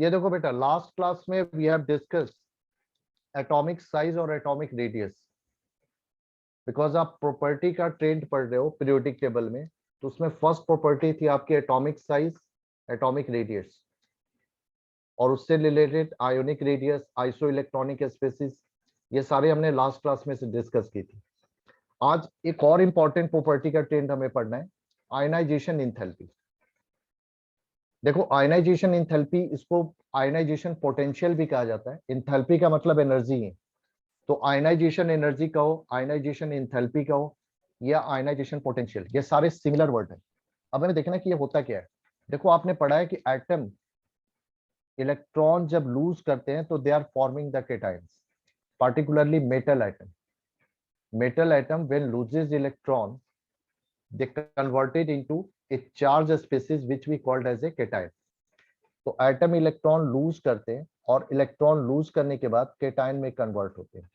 ये देखो बेटा, लास्ट क्लास में we have discuss atomic size और एटॉमिक रेडियस। बिकॉज आप प्रॉपर्टी का ट्रेंड पढ़ रहे हो पीरियोडिक टेबल में, तो उसमें फर्स्ट प्रॉपर्टी थी आपकी एटॉमिक साइज, एटॉमिक रेडियस, और उससे related ionic radius, isoelectronic species, ये सारे हमने लास्ट क्लास में से डिस्कस की थी। आज एक और इंपॉर्टेंट प्रॉपर्टी का ट्रेंड हमें पढ़ना है, आयनाइजेशन इंथैल्पी। देखो आयनाइजेशन इंथैल्पी, इसको आयनाइजेशन पोटेंशियल भी कहा जाता है। इंथैल्पी का मतलब एनर्जी है, तो आयनाइजेशन एनर्जी कहो, आयनाइजेशन इंथैल्पी कहो, या आयनाइजेशन पोटेंशियल, ये सारे सिमिलर वर्ड है। अब हमें देखना कि ये होता क्या है। देखो आपने पढ़ा है कि एटम इलेक्ट्रॉन जब लूज करते हैं तो they are forming the cations, particularly metal atom. Metal atom when loses electron, they converted into a charge species which we called as a cation. तो एटम इलेक्ट्रॉन लूज करते हैं और electron lose करने के बाद केटायन में convert होते हैं।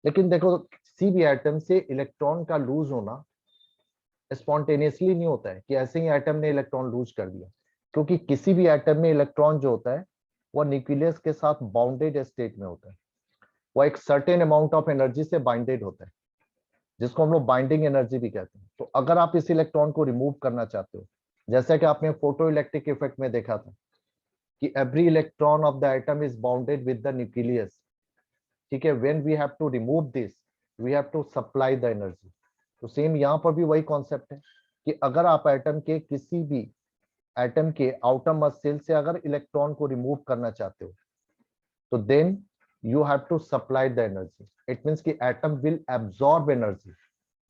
लेकिन देखो किसी भी एटम से इलेक्ट्रॉन का लूज होना स्पॉन्टेनियसली नहीं होता है कि ऐसे ही एटम ने इलेक्ट्रॉन लूज कर दिया, क्योंकि किसी भी एटम में इलेक्ट्रॉन जो होता है वो न्यूक्लियस के साथ बाउंडेड स्टेट में होता है। वो एक सर्टेन अमाउंट ऑफ एनर्जी से बाइंडेड होता है, जिसको हम लोग बाइंडिंग एनर्जी भी कहते हैं। तो अगर आप इस इलेक्ट्रॉन को रिमूव करना चाहते हो, जैसा कि आपने फोटो इलेक्ट्रिक इफेक्ट में देखा था कि every electron of the atom is bounded with the nucleus, ठीक है, when we have to remove this we have to supply the energy. तो सेम यहाँ पर भी वही कॉन्सेप्ट है कि अगर आप एटम के किसी भी एटम के आउटर मोस्ट शेल से अगर इलेक्ट्रॉन को रिमूव करना चाहते हो, तो then you have to supply the energy. It means कि atom will absorb energy,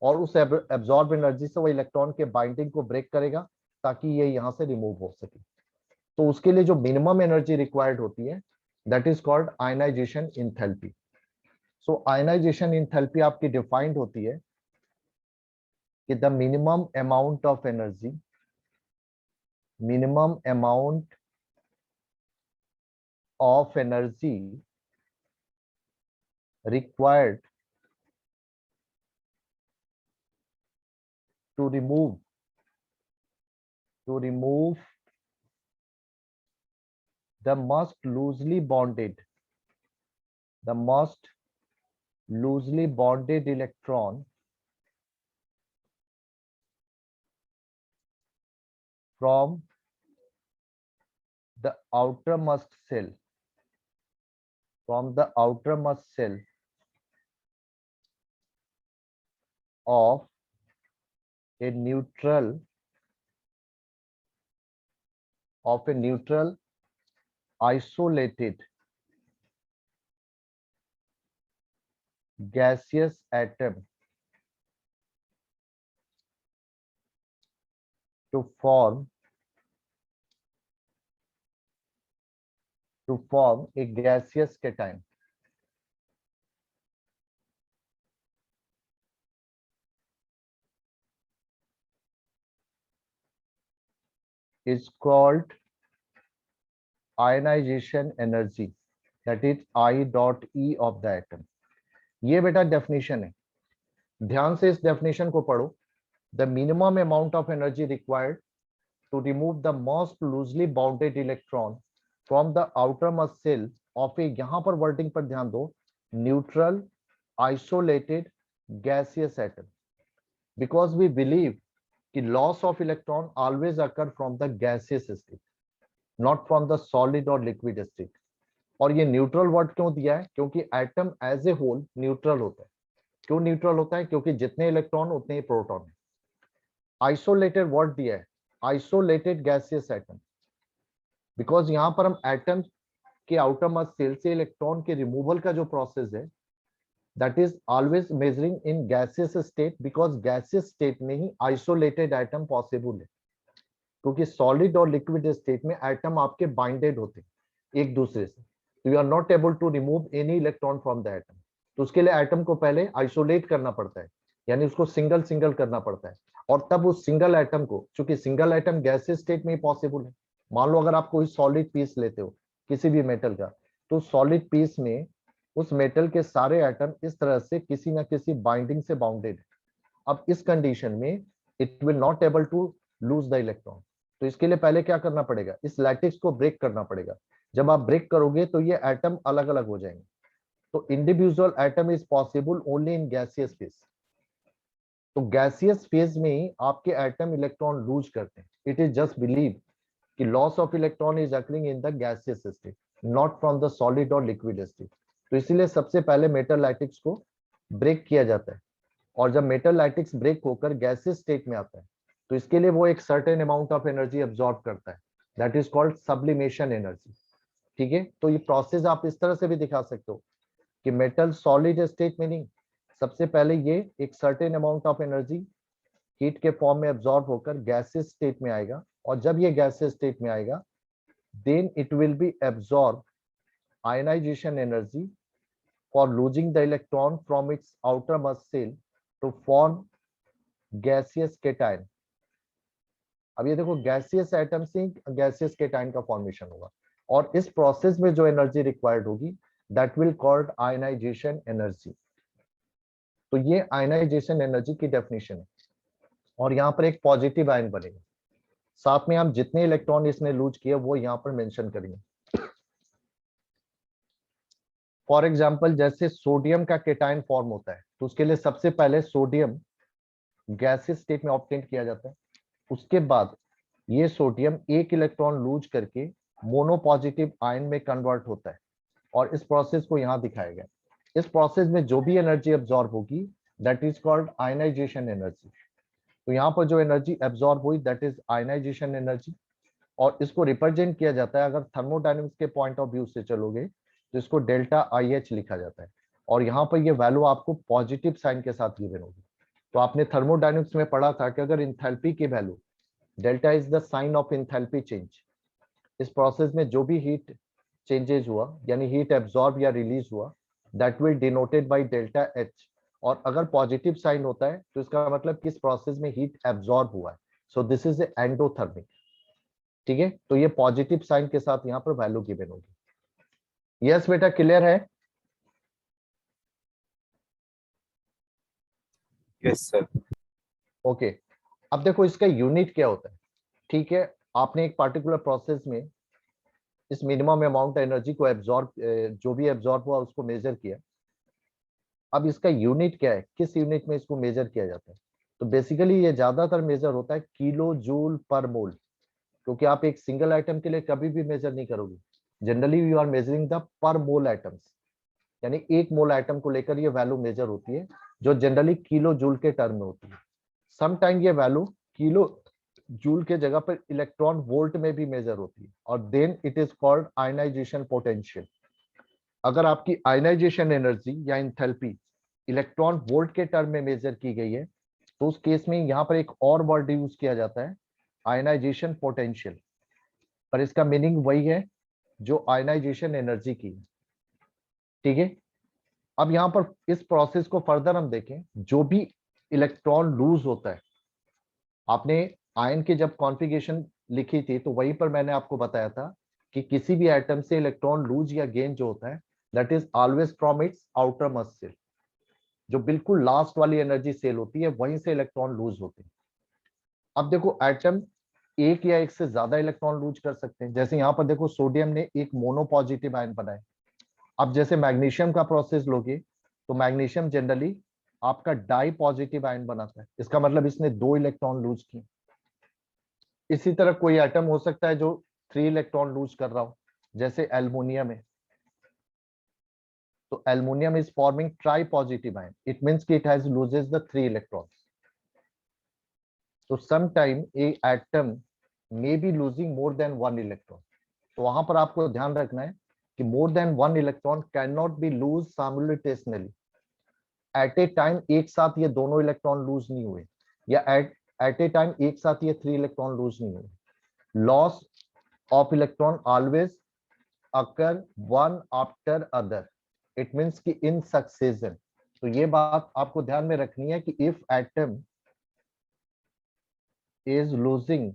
और उस absorb energy से वो इलेक्ट्रॉन के बाइंडिंग को ब्रेक करेगा ताकि ये यहाँ से रिमूव हो सके। तो उसके लिए जो मिनिमम एनर्जी रिक्वायर्ड होती है that is called ionization enthalpy. So ionization enthalpy आपकी डिफाइंड होती है कि the minimum amount of energy, minimum amount of energy required to remove the most loosely bonded electron from the outermost shell of a neutral isolated gaseous atom to form a gaseous cation. Is called ionization energy, that is I dot E of the atom. ये बेटा definition है, ध्यान से इस definition को पढ़ो। The minimum amount of energy required to remove the most loosely bounded electron from the outer most shell of a, यहां पर वर्डिंग पर ध्यान दो, neutral isolated gaseous atom, because we believe कि loss of electron always occur from the gaseous state, not from the solid और liquid state. और ये neutral word क्यों दिया है? क्योंकि atom as a whole neutral होता है। क्यों न्यूट्रल होता है? क्योंकि जितने इलेक्ट्रॉन उतने ही प्रोटॉन है। आइसोलेटेड वर्ड दिया है, आइसोलेटेड गैसियस एटम, बिकॉज यहां पर हम एटम के आउटर मोस्ट शेल से इलेक्ट्रॉन के रिमूवल का जो प्रोसेस है that is always measuring in gaseous state, because gaseous state में ही आइसोलेटेड एटम पॉसिबल है। क्योंकि सॉलिड और लिक्विड स्टेट में एटम आपके बाइंडेड होते हैं एक दूसरे से, तो you are not able to remove any electron from the atom. तो उसके लिए एटम को पहले आइसोलेट करना पड़ता है, यानी उसको सिंगल सिंगल करना पड़ता है, और तब उस सिंगल एटम को, चूंकि सिंगल एटम गैसियस स्टेट में ही पॉसिबल है। मान लो अगर आप कोई सॉलिड पीस लेते हो किसी भी मेटल का, तो सॉलिड पीस में उस मेटल के सारे एटम इस तरह से किसी ना किसी बाइंडिंग से बाउंडेड है। अब इस कंडीशन में it will not able to lose the electron. तो इसके लिए पहले क्या करना पड़ेगा? इस लैटिक्स को ब्रेक करना पड़ेगा। जब आप ब्रेक करोगे तो ये एटम अलग अलग हो जाएंगे। तो individual atom is possible only in gaseous phase. तो गैसियस फेज में ही आपके एटम इलेक्ट्रॉन लूज करते हैं। इट इज जस्ट बिलीव कि loss of electron is occurring in the gaseous state, not from the solid और लिक्विड स्टेट। तो इसीलिए सबसे पहले मेटल लैटिक्स को ब्रेक किया जाता है, और जब मेटल लैटिक्स ब्रेक होकर गैसियस स्टेट में आता है तो इसके लिए वो एक certain amount of energy absorb करता है, that is called sublimation energy. ठीक है, तो ये प्रोसेस आप इस तरह से भी दिखा सकते हो कि मेटल सॉलिड स्टेट में नहीं, सबसे पहले ये एक certain amount of energy heat के फॉर्म में एब्जॉर्ब होकर गैसियस स्टेट में आएगा, और जब ये गैसियस स्टेट में आएगा then it will be absorb ionization energy for losing the electron from its outermost shell to form gaseous cation. अब ये देखो गैसियस एटम से गैसियस केटायन का फॉर्मेशन होगा, और इस प्रोसेस में जो एनर्जी रिक्वायर्ड होगी that will called ionization energy. तो ये आयनाइजेशन एनर्जी की डेफिनेशन है, और यहाँ पर एक पॉजिटिव आयन बनेगा, साथ में हम जितने इलेक्ट्रॉन इसने लूज किए वो यहाँ पर मेंशन करेंगे। फॉर एग्जांपल जैसे सोडियम का केटायन फॉर्म होता है तो उसके लिए सबसे पहले सोडियम गैसियस स्टेट में ऑब्टेन किया जाता है, उसके बाद ये सोडियम एक इलेक्ट्रॉन लूज करके मोनो पॉजिटिव आयन में कन्वर्ट होता है, और इस प्रोसेस को यहाँ दिखाया गया। इस प्रोसेस में जो भी एनर्जी एब्जॉर्ब होगी that is called ionization energy. तो यहाँ पर जो एनर्जी एब्जॉर्ब हुई दैट इज आयनाइजेशन एनर्जी, और इसको रिप्रेजेंट किया जाता है, अगर थर्मोडायनेमिक्स के पॉइंट ऑफ व्यू से चलोगे तो इसको डेल्टा आई एच लिखा जाता है, और यहाँ पर ये वैल्यू आपको पॉजिटिव साइन के साथ गिवन होगी। तो आपने थर्मोडायनेमिक्स में पढ़ा था कि अगर इंथैल्पी की value delta is the sign of enthalpy change, इस प्रोसेस में जो भी हीट चेंजेस हुआ यानी हीट एब्जॉर्ब या रिलीज हुआ that will denoted by delta H, और अगर पॉजिटिव साइन होता है तो इसका मतलब किस प्रोसेस में हीट एब्जॉर्ब हुआ है, सो दिस इज एंडोथर्मिक। ठीक है, तो ये पॉजिटिव साइन के साथ यहाँ पर वैल्यू गिवन होगी। यस बेटा, क्लियर है? Yes sir. ओके, अब देखो इसका यूनिट क्या होता है। ठीक है, आपने एक पार्टिकुलर प्रोसेस में इस मिनिमम अमाउंट एनर्जी को एब्जॉर्ब, जो भी एब्जॉर्ब हुआ उसको मेजर किया। अब इसका यूनिट क्या है, किस यूनिट में इसको मेजर किया जाता है? तो बेसिकली ये ज्यादातर मेजर होता है किलो जूल पर मोल, क्योंकि आप एक सिंगल आइटम के लिए कभी भी मेजर नहीं करोगे। Generally you are measuring the per mole items, यानी एक मोल आइटम को लेकर ये वैल्यू मेजर होती है, जो जनरली किलो जूल के टर्म में होती है। सम टाइम ये वैल्यू किलो जूल के जगह पर इलेक्ट्रॉन वोल्ट में भी मेजर होती है, और then it is called ionization potential. अगर आपकी आयनाइजेशन एनर्जी या इंथैल्पी इलेक्ट्रॉन वोल्ट के टर्म में मेजर की गई है तो उस केस में यहाँ पर एक और वर्ड यूज किया जाता है, आयनाइजेशन पोटेंशियल, पर इसका मीनिंग वही है जो आयनाइजेशन एनर्जी की है। ठीक है, अब यहाँ पर इस प्रोसेस को फर्दर हम देखें, जो भी इलेक्ट्रॉन लूज होता है, आपने आयन की जब कॉन्फ़िगरेशन लिखी थी तो वहीं पर मैंने आपको बताया था कि किसी भी एटम से इलेक्ट्रॉन लूज या गेन जो होता है that is always from its outer most shell. जो बिल्कुल लास्ट वाली एनर्जी सेल होती है वहीं से इलेक्ट्रॉन लूज होते हैं। अब देखो एटम एक या एक से ज्यादा इलेक्ट्रॉन लूज कर सकते हैं, जैसे यहाँ पर देखो सोडियम ने एक मोनो पॉजिटिव आयन बनाया। अब जैसे मैग्नीशियम का प्रोसेस लोगे तो मैग्नीशियम जनरली आपका डाई पॉजिटिव आयन बनाता है, इसका मतलब इसने 2 इलेक्ट्रॉन लूज किए। इसी तरह कोई एटम हो सकता है जो 3 इलेक्ट्रॉन लूज कर रहा हो, जैसे एल्युमिनियम है, तो aluminium is forming tri positive ion, it means कि it has loses the 3 electrons. so sometime a atom may be losing more than 1 electron। तो वहां पर आपको ध्यान रखना है कि more than 1 electron cannot be lose simultaneously at a time। एक साथ ये दोनों इलेक्ट्रॉन लूज नहीं हुए, या at a time एक साथ ये 3 इलेक्ट्रॉन लूज नहीं हुए। Loss of electron always occur one after other, it means कि इन सक्सेशन। तो ये बात आपको ध्यान में रखनी है कि if atom is losing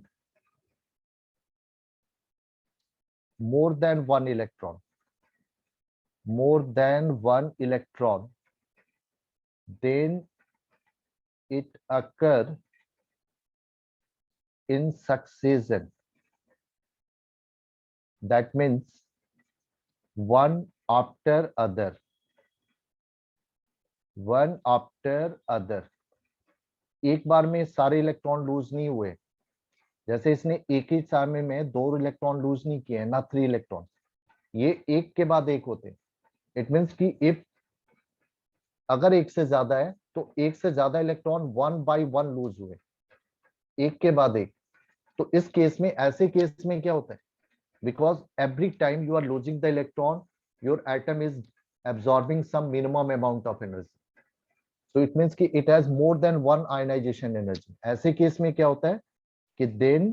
more than one electron, more than one electron, then it occur in succession। That means one after other, one after other. एक बार में सारे इलेक्ट्रॉन लूज नहीं हुए, जैसे इसने एक ही समय में दो इलेक्ट्रॉन लूज नहीं किए, ना 3 इलेक्ट्रॉन, ये एक के बाद एक होते। इट मीन्स कि इफ अगर एक से ज्यादा है तो एक से ज्यादा electron one by one lose हुए, एक के बाद एक। तो इस केस में, ऐसे केस में क्या होता है, because every time you are losing the electron, your atom is absorbing some minimum amount of energy, so it means कि it has more than one ionization energy। ऐसे केस में क्या होता है कि then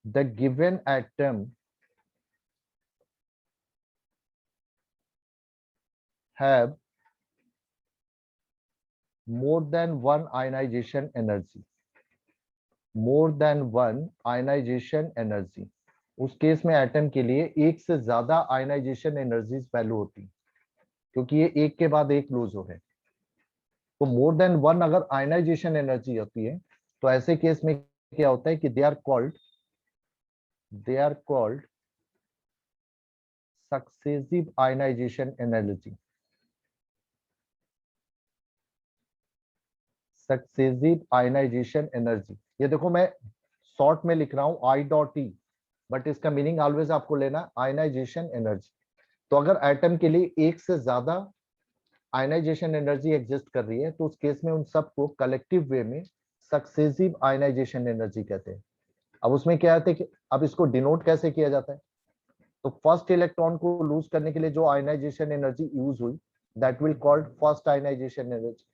the given atom have more than one ionization energy, more than one ionization energy। उस case में atom के लिए एक से ज्यादा आयनाइजेशन एनर्जीज वैल्यू होती है, क्योंकि ये एक के बाद एक लूज हो रहे हैं। तो मोर देन वन अगर आयनाइजेशन एनर्जी होती है, तो ऐसे केस में क्या होता है कि they are called successive ionization energy, successive ionization energy. ये देखो मैं शॉर्ट में लिख रहा हूं आई डॉट ई, बट इसका मीनिंग ऑलवेज आपको लेना आयनाइजेशन एनर्जी। तो अगर एटम के लिए एक से ज्यादा आयनाइजेशन एनर्जी एग्जिस्ट कर रही है, तो उस केस में उन सबको कलेक्टिव वे में सक्सेसिव आयनाइजेशन एनर्जी कहते हैं। अब उसमें क्या है कि अब इसको डिनोट कैसे किया जाता है, तो फर्स्ट इलेक्ट्रॉन को लूज करने के लिए जो आयनाइजेशन एनर्जी यूज हुई, that will called first ionization energy.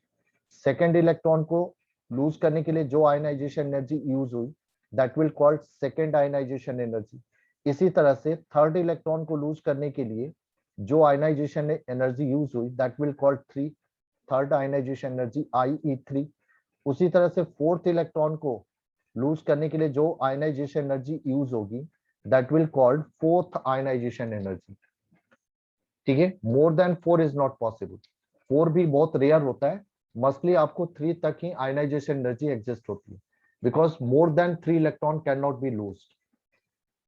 Second electron को लूज करने के लिए जो आयनाइजेशन एनर्जी यूज हुई, that will called second ionization energy. इसी तरह से थर्ड इलेक्ट्रॉन को लूज करने के लिए जो आयनाइजेशन एनर्जी यूज हुई, that will called third ionization energy IE3। उसी तरह से फोर्थ इलेक्ट्रॉन को लूज करने के लिए जो आयनाइजेशन एनर्जी यूज होगी, that will called fourth ionization energy. ठीक है, more than 4 is not possible, 4 भी बहुत रेयर होता है। मस्टली आपको 3 तक ही आयनाइजेशन एनर्जी एग्जिस्ट होती है, because more than 3 electron can not be lose,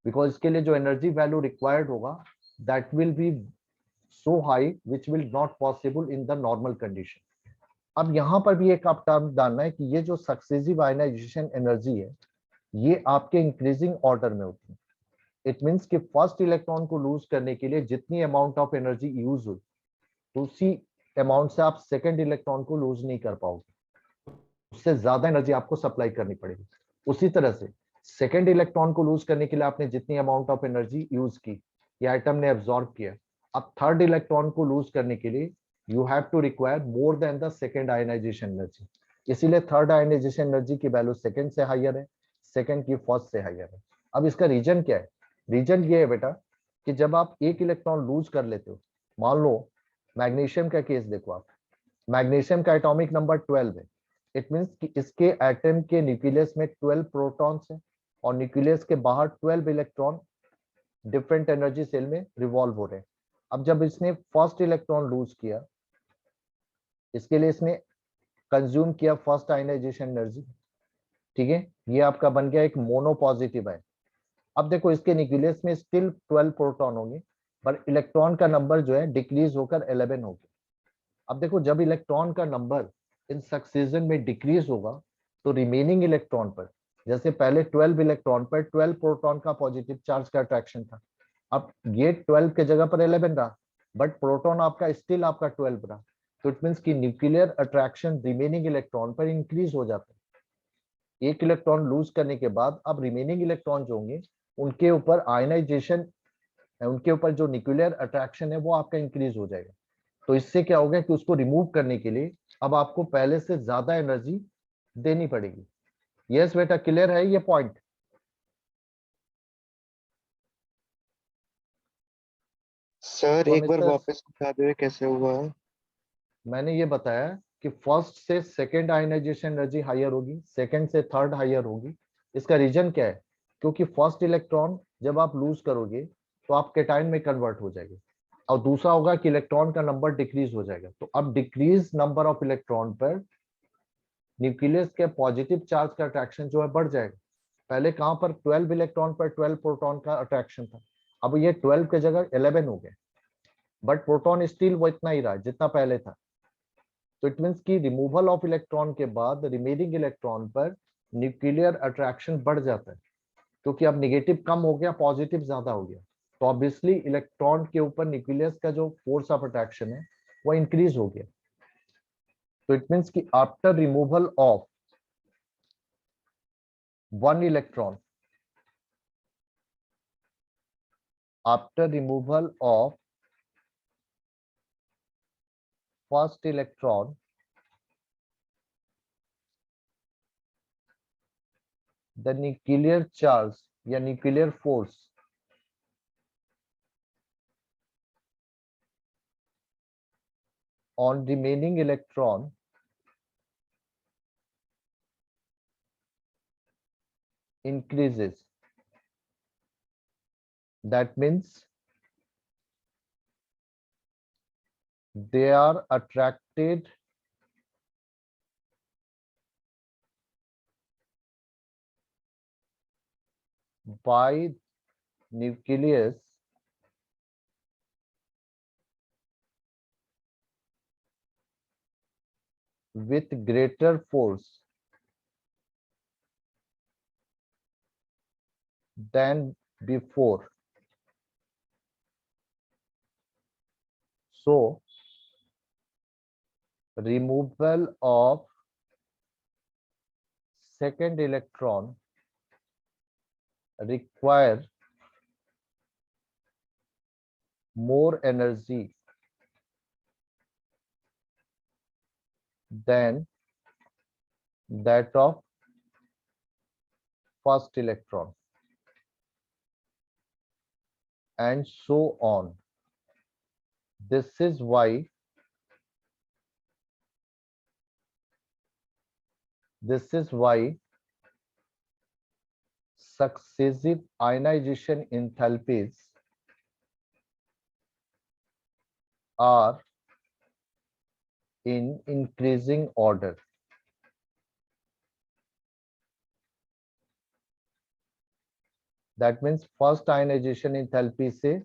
because इसके लिए जो एनर्जी वैल्यू रिक्वायर्ड होगा, that will be so high which will not possible in the normal condition. अब यहाँ पर भी एक आप टर्म डालना है कि ये जो सक्सेसिव आयनाइजेशन एनर्जी है, ये आपके इंक्रीजिंग ऑर्डर में होती है। इट मीन्स कि फर्स्ट इलेक्ट्रॉन को लूज करने के लिए जितनी अमाउंट ऑफ एनर्जी यूज हुई, तो उसी अमाउंट से आप सेकेंड इलेक्ट्रॉन को लूज नहीं कर पाओगे, उससे ज्यादा एनर्जी आपको सप्लाई करनी पड़ेगी। उसी तरह से सेकेंड इलेक्ट्रॉन को लूज करने के लिए आपने जितनी अमाउंट ऑफ एनर्जी यूज की, ये आइटम ने एब्जॉर्ब किया, अब थर्ड इलेक्ट्रॉन को लूज करने के लिए you have to require more than the second ionization energy. इसीलिए थर्ड आयनाइजेशन एनर्जी की वैल्यू सेकेंड से हायर है, सेकेंड की फर्स्ट से हायर है। अब इसका रीजन क्या है, रीजन ये है बेटा कि जब आप एक इलेक्ट्रॉन लूज कर लेते हो, मान लो मैग्नीशियम का केस देखो आप, मैग्नीशियम का एटॉमिक नंबर 12 है। इट मींस कि इसके एटम के न्यूक्लियस में 12 प्रोटॉन्स हैं, और न्यूक्लियस के बाहर 12 इलेक्ट्रॉन डिफरेंट एनर्जी सेल में रिवॉल्व हो रहे हैं। अब जब इसने फर्स्ट इलेक्ट्रॉन लूज किया, इसके लिए इसने कंज्यूम किया फर्स्ट आयनाइजेशन एनर्जी, ठीक है, ये आपका बन गया एक मोनो पॉजिटिव है। अब देखो इसके न्यूक्लियस में स्टिल 12 प्रोटॉन होंगे, पर इलेक्ट्रॉन का नंबर जो है डिक्रीज होकर 11 हो गया। अब देखो जब इलेक्ट्रॉन का नंबर इन सक्सेशन में डिक्रीज होगा, तो रिमेनिंग इलेक्ट्रॉन पर, जैसे पहले 12 इलेक्ट्रॉन पर 12 प्रोटॉन का पॉजिटिव चार्ज का अट्रैक्शन था, अब ये 12 के जगह पर 11 रहा, बट प्रोटॉन आपका स्टिल आपका 12 रहा। तो इट मीन्स की न्यूक्लियर अट्रैक्शन रिमेनिंग इलेक्ट्रॉन पर इंक्रीज हो जाता है। एक इलेक्ट्रॉन लूज करने के बाद अब रिमेनिंग इलेक्ट्रॉन जो होंगे, उनके ऊपर आयनाइजेशन, उनके ऊपर जो न्यूक्लियर अट्रैक्शन है वो आपका इंक्रीज हो जाएगा। तो इससे क्या होगा कि उसको रिमूव करने के लिए अब आपको पहले से ज्यादा एनर्जी देनी पड़ेगी। यस बेटा, क्लियर है ये पॉइंट? सर तो एक बार मिस्टर, वापस बता दो ये कैसे हुआ है। मैंने ये बताया कि फर्स्ट से सेकंड आयनाइजेशन एनर्जी हायर होगी, सेकंड से थर्ड हायर होगी। इसका रीजन क्या है, क्योंकि फर्स्ट इलेक्ट्रॉन जब आप लूज करोगे तो आप केटाइन में कन्वर्ट हो जाएंगे, और दूसरा होगा कि इलेक्ट्रॉन का नंबर डिक्रीज हो जाएगा। तो अब डिक्रीज नंबर ऑफ इलेक्ट्रॉन पर न्यूक्लियस के पॉजिटिव चार्ज का अट्रैक्शन जो है बढ़ जाएगा। पहले कहां पर 12 इलेक्ट्रॉन पर 12 प्रोटॉन का अट्रैक्शन था, अब ये 12 के जगह 11 हो गए, बट प्रोटॉन स्टिल वो इतना ही रहा जितना पहले था। तो इट मीन्स कि रिमूवल ऑफ इलेक्ट्रॉन के बाद रिमेनिंग इलेक्ट्रॉन पर न्यूक्लियर अट्रैक्शन बढ़ जाता है, क्योंकि अब निगेटिव कम हो गया, पॉजिटिव ज्यादा हो गया। तो ऑब्वियसली इलेक्ट्रॉन के ऊपर न्यूक्लियस का जो फोर्स ऑफ अट्रैक्शन है वो इंक्रीज हो गया। तो इट मीन्स कि after removal of one electron, after removal of first electron, the nuclear charge या nuclear force on remaining electron increases. That means they are attracted by nucleus with greater force than before. So removal of second electron require more energy than that of first electron, and so on. This is why successive ionization enthalpies are in increasing order. That means first ionization enthalpy से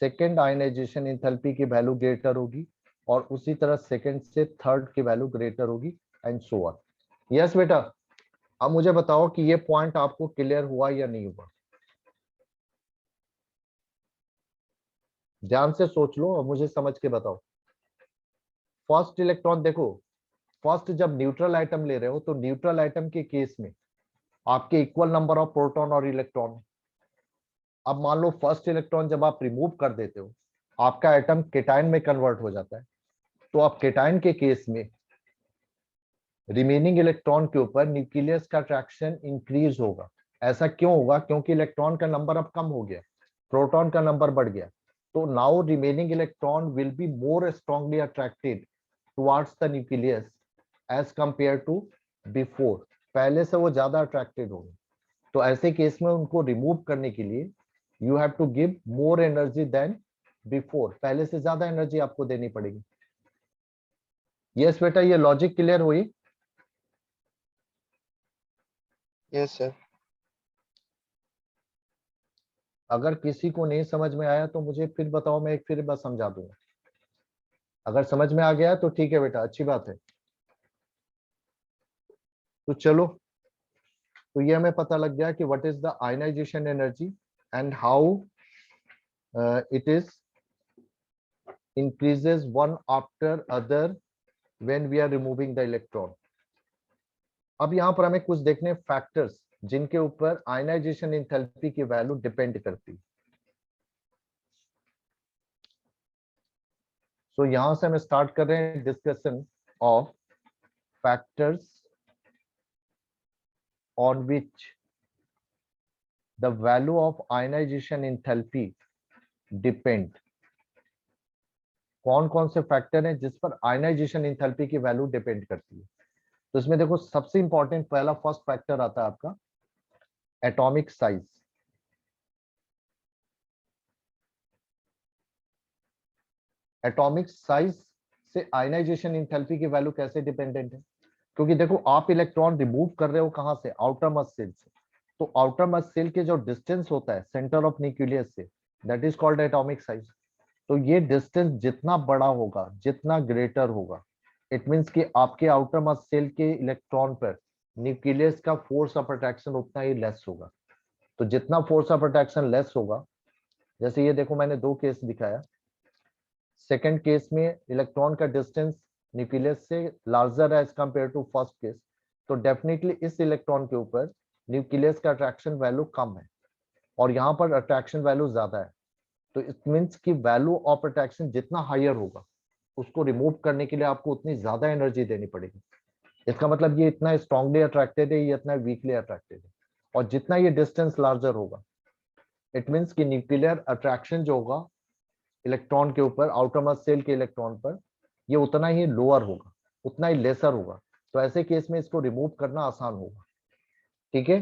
second ionization enthalpy की value greater होगी, और उसी तरह second से third की value greater होगी, and so on. Yes बेटा, अब मुझे बताओ कि ये पॉइंट आपको क्लियर हुआ या नहीं हुआ। ध्यान से सोच लो और मुझे समझ के बताओ। फर्स्ट इलेक्ट्रॉन देखो, फर्स्ट जब न्यूट्रल आइटम ले रहे हो तो न्यूट्रल आइटम के केस में आपके इक्वल नंबर ऑफ प्रोटॉन और इलेक्ट्रॉन। अब मान लो फर्स्ट इलेक्ट्रॉन जब आप रिमूव कर देते हो, आपका एटम केटायन में कन्वर्ट हो जाता है। तो अब केटायन के केस में रिमेनिंग इलेक्ट्रॉन के ऊपर न्यूक्लियस का अट्रैक्शन इंक्रीज होगा। ऐसा क्यों होगा? क्योंकि इलेक्ट्रॉन का नंबर अब कम हो गया, प्रोटॉन का नंबर बढ़ गया। तो now remaining electron will be more strongly attracted towards the nucleus as compare to before. पहले से वो ज्यादा अट्रैक्टेड होंगे। तो ऐसे केस में उनको रिमूव करने के लिए you have to give more energy than before. पहले से ज्यादा एनर्जी आपको देनी पड़ेगी। यस बेटा, ये लॉजिक क्लियर हुई? Yes sir. अगर किसी को नहीं समझ में आया तो मुझे फिर बताओ, मैं एक फिर बार समझा दूंगा। अगर समझ में आ गया तो ठीक है बेटा, अच्छी बात है। तो चलो, तो ये हमें पता लग गया कि what is the ionization energy and how it is increases one after other when we are removing the electron. अब यहाँ पर हमें कुछ देखने फैक्टर्स जिनके ऊपर आयनाइजेशन एंथैल्पी की वैल्यू डिपेंड करती है। सो यहां से हम स्टार्ट कर रहे हैं discussion of factors on which the value of ionization enthalpy depend. कौन कौन से फैक्टर हैं जिस पर आयनाइजेशन एंथैल्पी की वैल्यू डिपेंड करती है? तो इसमें देखो, सबसे इंपॉर्टेंट पहला फर्स्ट फैक्टर आता है आपका एटॉमिक साइज। एटॉमिक साइज से आयनाइजेशन एंथैल्पी की वैल्यू कैसे डिपेंडेंट है? क्योंकि देखो, आप इलेक्ट्रॉन रिमूव कर रहे हो कहां से? आउटर मस्ट सेल से। तो आउटर मस्ट सेल के जो डिस्टेंस होता है सेंटर ऑफ न्यूक्लियस से, that is called atomic size. तो ये डिस्टेंस जितना बड़ा होगा, जितना ग्रेटर होगा, इट मींस कि आपके आउटर मोस्ट सेल के इलेक्ट्रॉन पर न्यूक्लियस का फोर्स ऑफ अट्रैक्शन उतना ही लेस होगा। तो जितना फोर्स ऑफ अट्रैक्शन लेस होगा, जैसे ये देखो मैंने दो केस दिखाया। सेकंड केस में इलेक्ट्रॉन का डिस्टेंस न्यूक्लियस से लार्जर है as compare to first case, तो डेफिनेटली इस इलेक्ट्रॉन के ऊपर न्यूक्लियस का अट्रैक्शन वैल्यू कम है और यहाँ पर अट्रैक्शन वैल्यू ज्यादा है। तो इट मीन्स कि वैल्यू ऑफ अट्रैक्शन जितना हायर होगा, उसको रिमूव करने के लिए आपको उतनी ज्यादा एनर्जी देनी पड़ेगी। इसका मतलब ये इतना स्ट्रांगली अट्रैक्टेड है, ये इतना वीकली अट्रैक्टेड है। और जितना ये डिस्टेंस लार्जर होगा, इट मीन्स कि न्यूक्लियर अट्रैक्शन जो होगा इलेक्ट्रॉन के ऊपर, आउटर मोस्ट सेल के इलेक्ट्रॉन पर, ये उतना ही लोअर होगा, उतना ही लेसर होगा। तो ऐसे केस में इसको रिमूव करना आसान होगा। ठीक है,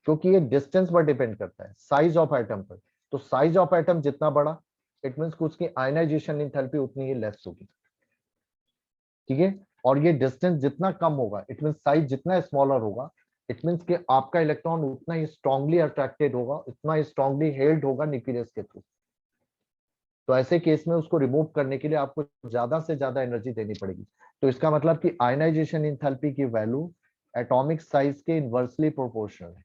क्योंकि ये डिस्टेंस पर डिपेंड करता है, साइज ऑफ एटम पर। तो साइज ऑफ एटम जितना बड़ा, इट मीन्स उसकी आयनाइजेशन एंथैल्पी उतनी ही लेस होगी। ठीक है, और ये डिस्टेंस जितना कम होगा, इट मीन्स साइज जितना स्मॉलर होगा, इट मीन्स कि आपका इलेक्ट्रॉन उतना ही स्ट्रांगली अट्रैक्टेड होगा, उतना ही स्ट्रांगली हेल्ड होगा न्यूक्लियस के थ्रू। तो ऐसे केस में उसको रिमूव करने के लिए आपको ज्यादा से ज्यादा एनर्जी देनी पड़ेगी। तो इसका मतलब कि आयनाइजेशन एंथैल्पी की वैल्यू एटॉमिक साइज के इनवर्सली प्रोपोर्शनल है।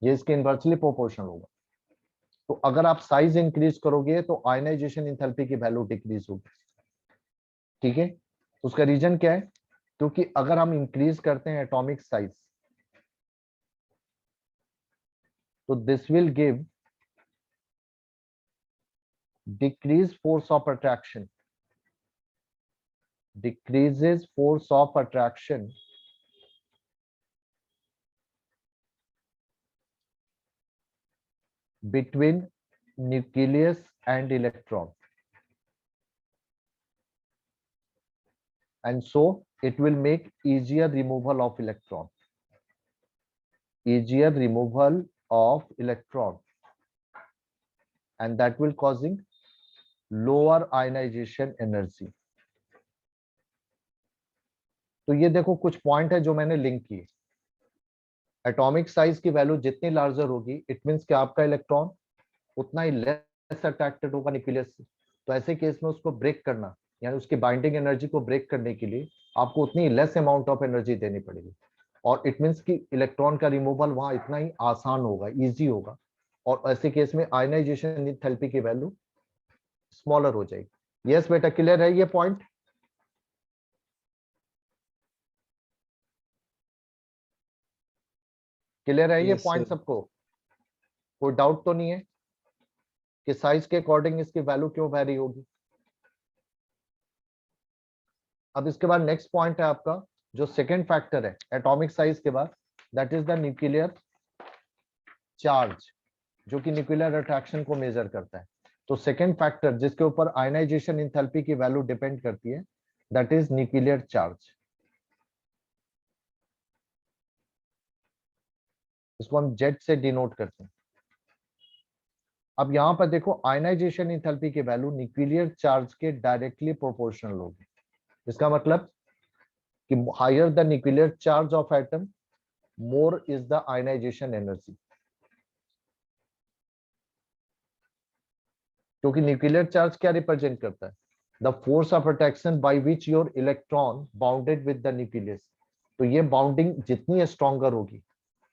ये इसके इनवर्सली प्रोपोर्शनल होगा। तो अगर आप साइज इंक्रीज करोगे तो आयनाइजेशन एंथैल्पी की वैल्यू डिक्रीज होगी। ठीक है, उसका रीजन क्या है? क्योंकि अगर हम इंक्रीज करते हैं एटॉमिक साइज, तो this will give decrease force of attraction, decreases force of attraction between nucleus and electron, and so it will make easier removal of electron, easier removal of electron, and that will causing lower ionization energy. तो ये देखो कुछ point है जो मैंने link किए। Atomic size की value जितनी लार्जर होगी, इट मींस कि आपका इलेक्ट्रॉन उतना ही लेस अट्रैक्टेड होगा न्यूक्लियस से। तो ऐसे केस में उसको ब्रेक करना, यानी उसकी बाइंडिंग एनर्जी को ब्रेक करने के लिए आपको उतनी लेस अमाउंट ऑफ एनर्जी देनी पड़ेगी। और इट मींस कि इलेक्ट्रॉन का रिमूवल वहां इतना ही आसान होगा, इजी होगा। और ऐसे केस में आयनाइजेशन एंथैल्पी की वैल्यू स्मॉलर हो जाएगी। यस बेटा, क्लियर है ये पॉइंट? क्लियर है ये Yes, पॉइंट sir. सबको? कोई डाउट तो नहीं है कि साइज के अकॉर्डिंग इसकी वैल्यू क्यों वेरी होगी? अब इसके बाद नेक्स्ट पॉइंट है आपका, जो सेकेंड फैक्टर है एटॉमिक साइज के बाद, that is the nuclear charge, जो कि न्यूक्लियर अट्रैक्शन को मेजर करता है। तो सेकेंड फैक्टर जिसके ऊपर आयनाइजेशन एंथैल्पी की वैल्यू डिपेंड करती है, दैट इज न्यूक्लियर चार्ज। इसको हम जेड से डिनोट करते हैं। अब यहां पर देखो, आयनाइजेशन एंथैल्पी की वैल्यू न्यूक्लियर चार्ज के डायरेक्टली प्रोपोर्शनल होगी। इसका मतलब कि higher the nuclear charge of atom, more is the ionization energy. क्योंकि न्यूक्लियर चार्ज क्या रिप्रेजेंट करता है? The force of attraction by which your electron bounded with the nucleus. तो ये बाउंडिंग जितनी स्ट्रॉन्गर होगी,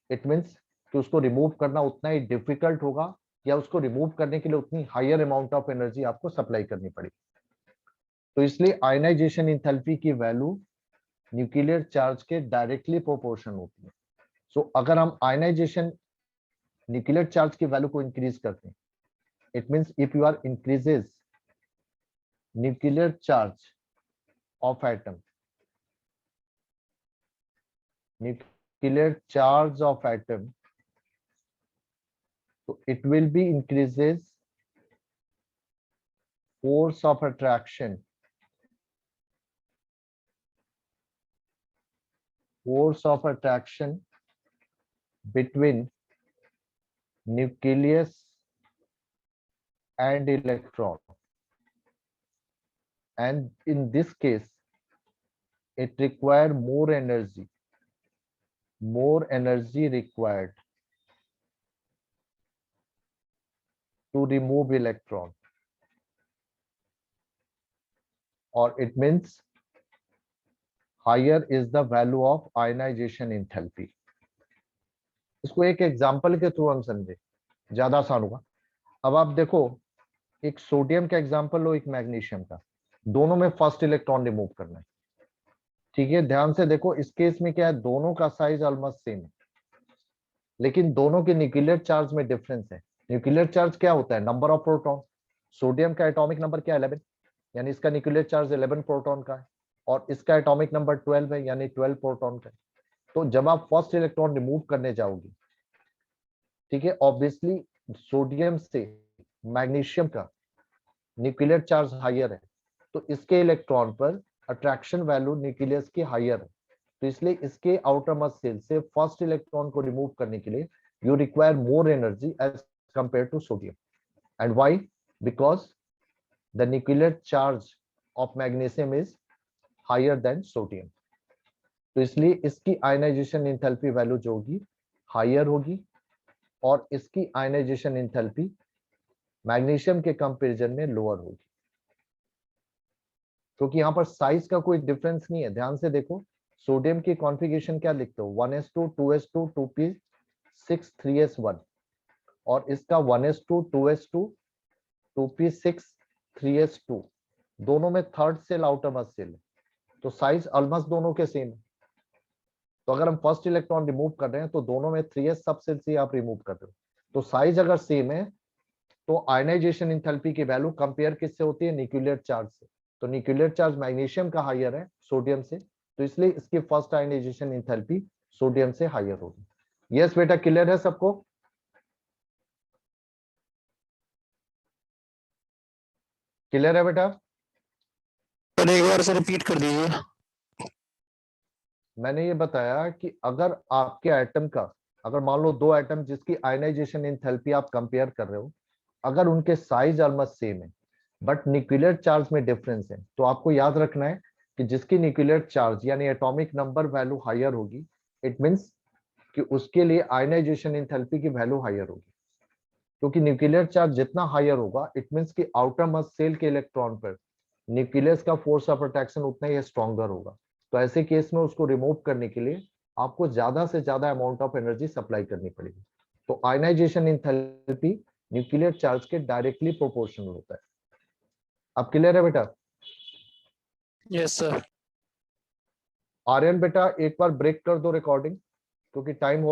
इट मींस कि उसको रिमूव करना उतना ही डिफिकल्ट होगा, या उसको रिमूव करने के लिए उतनी हायर अमाउंट ऑफ एनर्जी आपको सप्लाई करनी पड़ेगी। तो इसलिए आयनाइजेशन एंथैल्पी की वैल्यू न्यूक्लियर चार्ज के डायरेक्टली प्रोपोर्शनल होती है। सो अगर हम आयनाइजेशन न्यूक्लियर चार्ज की वैल्यू को इंक्रीज करते हैं, it means if you are increases nuclear charge of atom, nuclear charge of atom, so it will be increases force of attraction, force of attraction between nucleus and electron, and in this case it require more energy required to remove electron, or it means higher is the value of ionization enthalpy. इसको एक example के through हम समझे, ज्यादा आसान होगा। अब आप देखो, एक सोडियम का एग्जांपल लो, एक मैग्नीशियम का, दोनों में फर्स्ट इलेक्ट्रॉन रिमूव करना है, ठीक है। ध्यान से देखो, इस केस में क्या है, दोनों का साइज ऑलमोस्ट सेम है, लेकिन दोनों के न्यूक्लियर चार्ज में डिफरेंस है। न्यूक्लियर चार्ज क्या होता है, नंबर ऑफ प्रोटॉन। सोडियम का एटॉमिक नंबर क्या है, 11, यानी इसका न्यूक्लियर चार्ज 11 प्रोटॉन का है, और इसका एटॉमिक नंबर 12 है, यानी 12 प्रोटॉन का है। तो जब आप फर्स्ट इलेक्ट्रॉन रिमूव करने जाओगे, ठीक है, ऑब्वियसली सोडियम से मैग्नीशियम का न्यूक्लियर चार्ज हायर है, तो इसके इलेक्ट्रॉन पर अट्रैक्शन वैल्यू न्यूक्लियस की हायर है। तो इसलिए इसके आउटर मोस्ट शेल से फर्स्ट इलेक्ट्रॉन को रिमूव करने के लिए you require more energy as compare to sodium. And why? Because the nuclear charge of magnesium is higher than sodium. तो इसलिए इसकी आयनाइजेशन एंथैल्पी वैल्यू जो होगी हायर होगी, और इसकी आयनाइजेशन एंथैल्पी मैग्नीशियम के कंपैरिजन में लोअर होगी, क्योंकि यहाँ पर साइज का कोई डिफरेंस नहीं है। ध्यान से देखो, सोडियम की कॉन्फ़िगरेशन क्या लिखते हो, 1s2 2s2 2p6 3s1, और इसका 1s2 2s2 2p6 3s2, दोनों में third shell outer most shell है, तो साइज ऑलमोस्ट दोनों के सेम है। तो अगर हम फर्स्ट इलेक्ट्रॉन रिमूव कर रहे हैं तो दोनों में 3s सब सेल से आप रिमूव कर रहे हो, तो साइज अगर सेम है तो आयनाइजेशन एंथैल्पी की वैल्यू कंपेयर किससे होती है, न्यूक्लियर चार्ज से। तो न्यूक्लियर चार्ज मैग्नीशियम का हायर है सोडियम से, तो इसलिए इसकी फर्स्ट आयनाइजेशन एंथैल्पी सोडियम से हायर होगी। यस बेटा, क्लियर है सबको? क्लियर है बेटा? पर एक बार से रिपीट कर दीजिए। मैंने ये बताया कि अगर आपके एटम का, अगर मान लो दो एटम जिसकी आयनाइजेशन एंथैल्पी आप कंपेयर कर रहे हो, अगर उनके साइज ऑलमोस्ट सेम है बट न्यूक्लियर चार्ज में डिफरेंस है, तो आपको याद रखना है कि जिसकी न्यूक्लियर चार्ज यानी एटॉमिक नंबर वैल्यू हायर होगी, इट मींस कि उसके लिए आयनाइजेशन एंथैल्पी की वैल्यू हायर होगी, क्योंकि न्यूक्लियर चार्ज जितना हायर होगा, इट मींस कि आउटर मोस्ट शेल के इलेक्ट्रॉन पर न्यूक्लियस का फोर्स ऑफ अट्रैक्शन उतना ही स्ट्रॉन्गर होगा। तो ऐसे केस में उसको रिमूव करने के लिए आपको ज्यादा से ज्यादा अमाउंट ऑफ एनर्जी सप्लाई करनी पड़ेगी। तो आयनाइजेशन एंथैल्पी न्यूक्लियर चार्ज के डायरेक्टली प्रोपोर्शनल होता है। अब क्लियर है बेटा? Yes sir. आर्यन बेटा, एक बार ब्रेक कर दो रिकॉर्डिंग, क्योंकि टाइम हो